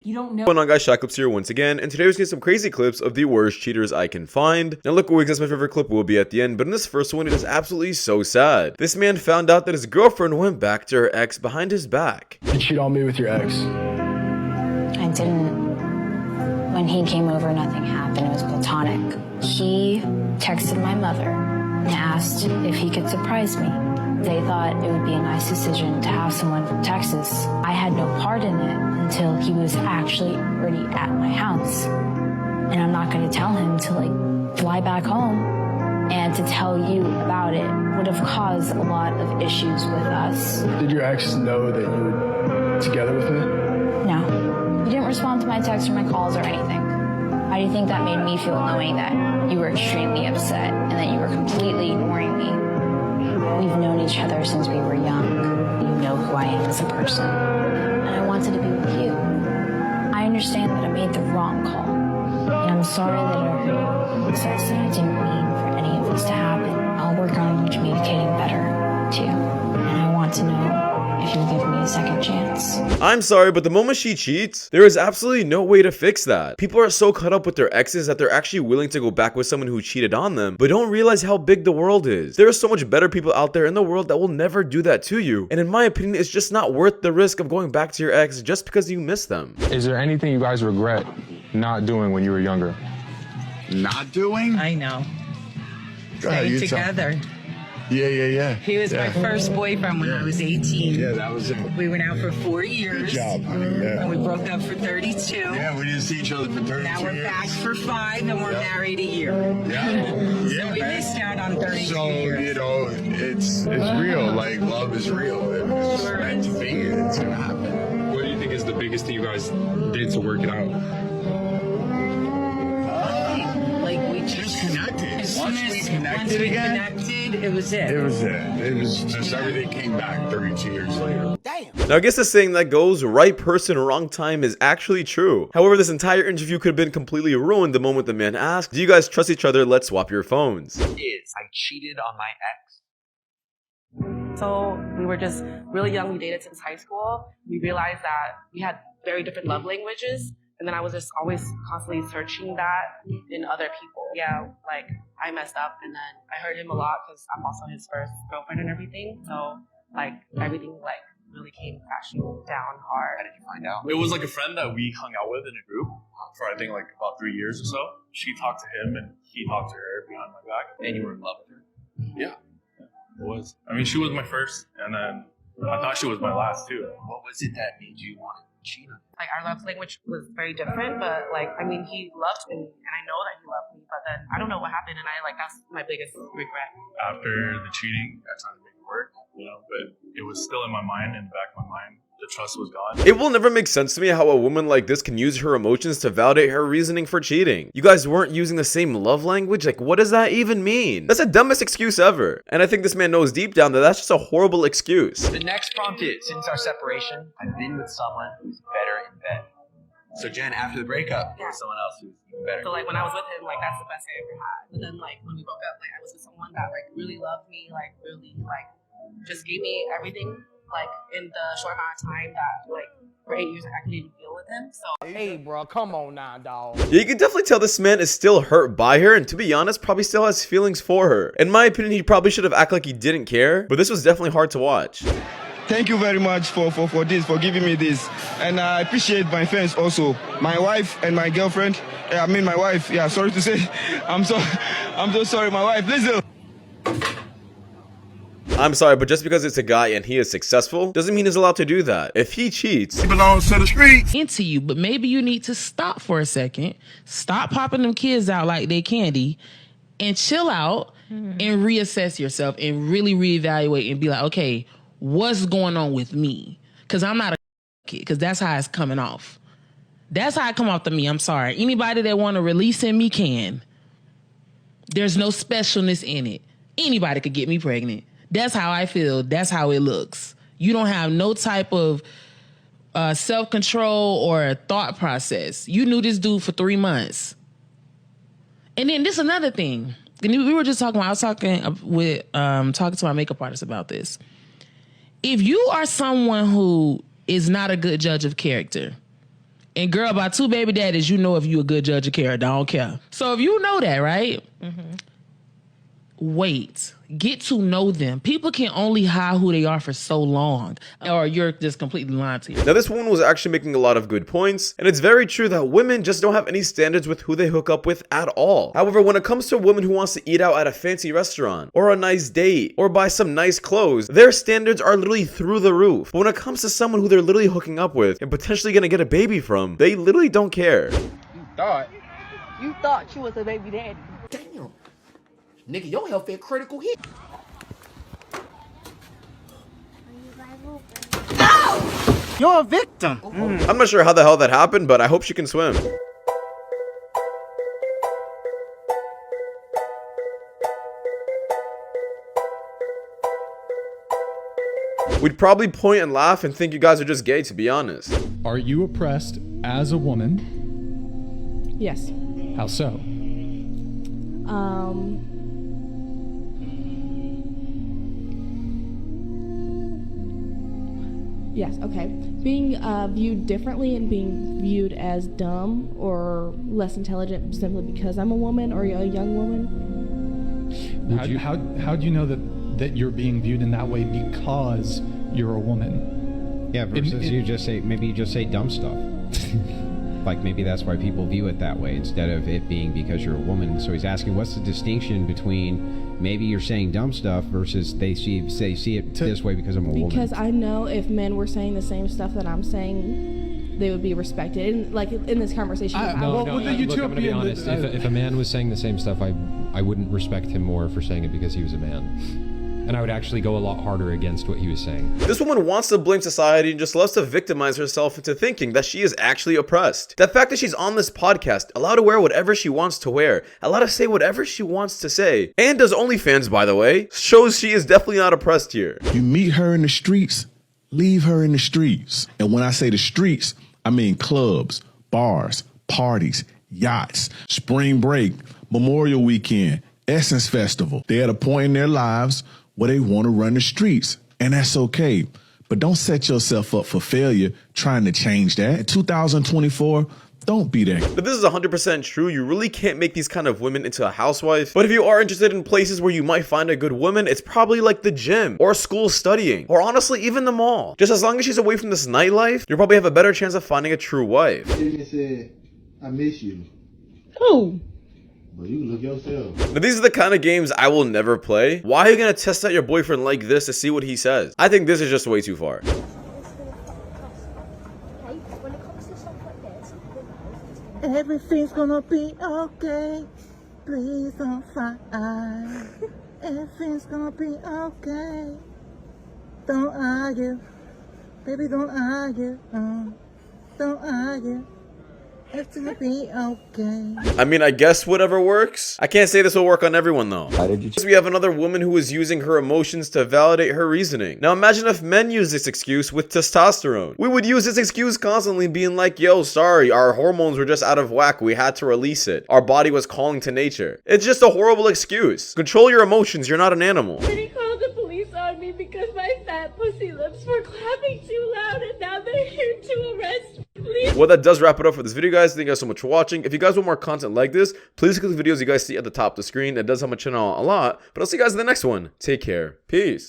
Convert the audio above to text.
You don't know. What's going on, guys? Shak-Clips here once again, and today we're going to get some crazy clips of the worst cheaters I can find. Now look, I guess my favorite clip will be at the end, but in this first one, it is absolutely so sad. This man found out that his girlfriend went back to her ex behind his back. You cheat on me with your ex. I didn't. When he came over, nothing happened. It was platonic. He texted my mother and asked if he could surprise me. They thought it would be a nice decision to have someone from Texas. I had no part in it until he was actually already at my house. And I'm not going to tell him to fly back home. And to tell you about it would have caused a lot of issues with us. Did your ex know that you were together with me? No. You didn't respond to my texts or my calls or anything. How do you think that made me feel knowing that you were extremely upset and that you were completely ignoring me? We've known each other since we were young. You know who I am as a person. And I wanted to be with you. I understand that I made the wrong call. And I'm sorry that I hurt you. So I said I didn't mean for any of this to happen. I'll work on communicating better to you. And I want to know if you'll give me a second chance. I'm sorry, but the moment she cheats, there is absolutely no way to fix that. People are so caught up with their exes that they're actually willing to go back with someone who cheated on them, but don't realize how big the world is. There are so much better people out there in the world that will never do that to you. And in my opinion, it's just not worth the risk of going back to your ex just because you miss them. Is there anything you guys regret not doing when you were younger? Not doing? I know. Go ahead, Staying you tell- together. Yeah. He was my first boyfriend when I was 18. Yeah, that was it. We went out for 4 years. Good job, honey. And we Yeah. broke up for 32. Yeah, we didn't see each other for 32 Now we're years. back for 5 and we're Yeah. married a year. Yeah. So we missed out on 32 So, years. you know, it's real. Like, love is real. It's Sure meant to be. It's going to happen. What do you think is the biggest thing you guys did to work it out? Like we Just connected. as Once soon we as connected we again, connected, it was it. it was it. It was just everything came back 32 years later. Now, I guess the saying that goes, right person, wrong time, is actually true. However, this entire interview could have been completely ruined the moment the man asked, do you guys trust each other? Let's swap your phones. I cheated on my ex. So we were just really young. We dated since high school. We realized that we had very different love languages. And then I was just always constantly searching that in other people. Yeah, like I messed up and then I hurt him a lot because I'm also his first girlfriend and everything. So everything really came crashing down hard. How did you find out? It was like a friend that we hung out with in a group for I think about 3 years or so. She talked to him and he talked to her behind my back. And you were in love with her? Yeah, it was. I mean, she was my first, and then I thought she was my last too. What was it that made you want to cheat on her? Like our love language was very different, but he loved me and I know that he loved me, but then I don't know what happened and that's my biggest regret. After the cheating, I tried to make it work, but it was still in my mind, in the back of my mind. The trust was gone. It will never make sense to me how a woman like this can use her emotions to validate her reasoning for cheating. You guys weren't using the same love language? Like, what does that even mean? That's the dumbest excuse ever. And I think this man knows deep down that that's just a horrible excuse. The next prompt is, since our separation, I've been with someone who's better in bed. So Jen, after the breakup, there was someone else who's even better. So when I was with him, that's the best I ever had. But then when we broke up, I was with someone that really loved me, really just gave me everything. In the short amount of time that for 8 years I couldn't even deal with him. So hey bro, come on now, dog. Yeah, you can definitely tell this man is still hurt by her, and to be honest, probably still has feelings for her. In my opinion, he probably should have acted like he didn't care, but this was definitely hard to watch. Thank you very much for giving me this. And I appreciate my fans also. My wife and my girlfriend. My wife. Yeah, sorry to say. I'm so sorry, my wife. Listen. I'm sorry, but just because it's a guy and he is successful doesn't mean he's allowed to do that. If he cheats, He belongs to the streets. Into you, but maybe you need to stop for a second, stop popping them kids out like they candy, and chill out and reassess yourself and really reevaluate and be like, okay, what's going on with me? Because I'm not a kid, because that's how it's coming off. That's how it come off to me. I'm sorry. Anybody that want to release in me can. There's no specialness in it. Anybody could get me pregnant. That's how I feel. That's how it looks. You don't have no type of self-control or thought process. You knew this dude for 3 months. And then this is another thing. And we were just talking, I was talking to my makeup artist about this. If you are someone who is not a good judge of character, And girl, by 2 baby daddies, you know if you a good judge of character. I don't care. So if you know that, right? Wait. Get to know them. People can only hide who they are for so long. Or you're just completely lying to you. Now, this woman was actually making a lot of good points, and it's very true that women just don't have any standards with who they hook up with at all. However, when it comes to a woman who wants to eat out at a fancy restaurant, or a nice date, or buy some nice clothes, their standards are literally through the roof. But when it comes to someone who they're literally hooking up with and potentially gonna get a baby from, they literally don't care. You thought you was a baby daddy. Damn. Nigga, your health at critical hit. You're a victim. I'm not sure how the hell that happened, but I hope she can swim. We'd probably point and laugh and think you guys are just gay, to be honest. Are you oppressed as a woman? Yes. How so? Yes, okay. Being viewed differently and being viewed as dumb or less intelligent simply because I'm a woman or a young woman. How do you know that you're being viewed in that way because you're a woman? Yeah, versus you just say dumb stuff. Like maybe that's why people view it that way instead of it being because you're a woman. So he's asking, what's the distinction between maybe you're saying dumb stuff versus they see it this way because I'm a woman? Because I know if men were saying the same stuff that I'm saying, they would be respected. And like in this conversation, look, I'm gonna be honest. If a man was saying the same stuff, I wouldn't respect him more for saying it because he was a man. And I would actually go a lot harder against what he was saying. This woman wants to blame society and just loves to victimize herself into thinking that she is actually oppressed. The fact that she's on this podcast, allowed to wear whatever she wants to wear, allowed to say whatever she wants to say, and does OnlyFans, by the way, shows she is definitely not oppressed here. You meet her in the streets, leave her in the streets. And when I say the streets, I mean clubs, bars, parties, yachts, spring break, Memorial Weekend, Essence Festival. They're at a point in their lives where they want to run the streets, and that's okay. But don't set yourself up for failure trying to change that. In 2024, don't be that. But this is 100% true. You really can't make these kind of women into a housewife. But if you are interested in places where you might find a good woman, it's probably like the gym, or school studying, or honestly, even the mall. Just as long as she's away from this nightlife, you'll probably have a better chance of finding a true wife. She said, I miss you. Who? But you can look yourself. Now, these are the kind of games I will never play. Why are you gonna test out your boyfriend like this to see what he says? I think this is just way too far. Everything's gonna be okay. Please don't fight. Everything's gonna be okay. Don't argue. Baby, don't argue. Don't argue. It's gonna be okay. I mean, I guess whatever works. I can't say this will work on everyone though. We have another woman who is using her emotions to validate her reasoning. Now imagine if men use this excuse with testosterone. We would use this excuse constantly, being like, yo, sorry, our hormones were just out of whack. We had to release it. Our body was calling to nature. It's just a horrible excuse. Control your emotions. You're not an animal. He called the police on me because my fat pussy lips were clapping too loud, and now they're here to arrest me. Well, that does wrap it up for this video, guys. Thank you guys so much for watching. If you guys want more content like this, please click the videos you guys see at the top of the screen. It does help my channel a lot. But I'll see you guys in the next one. Take care. Peace.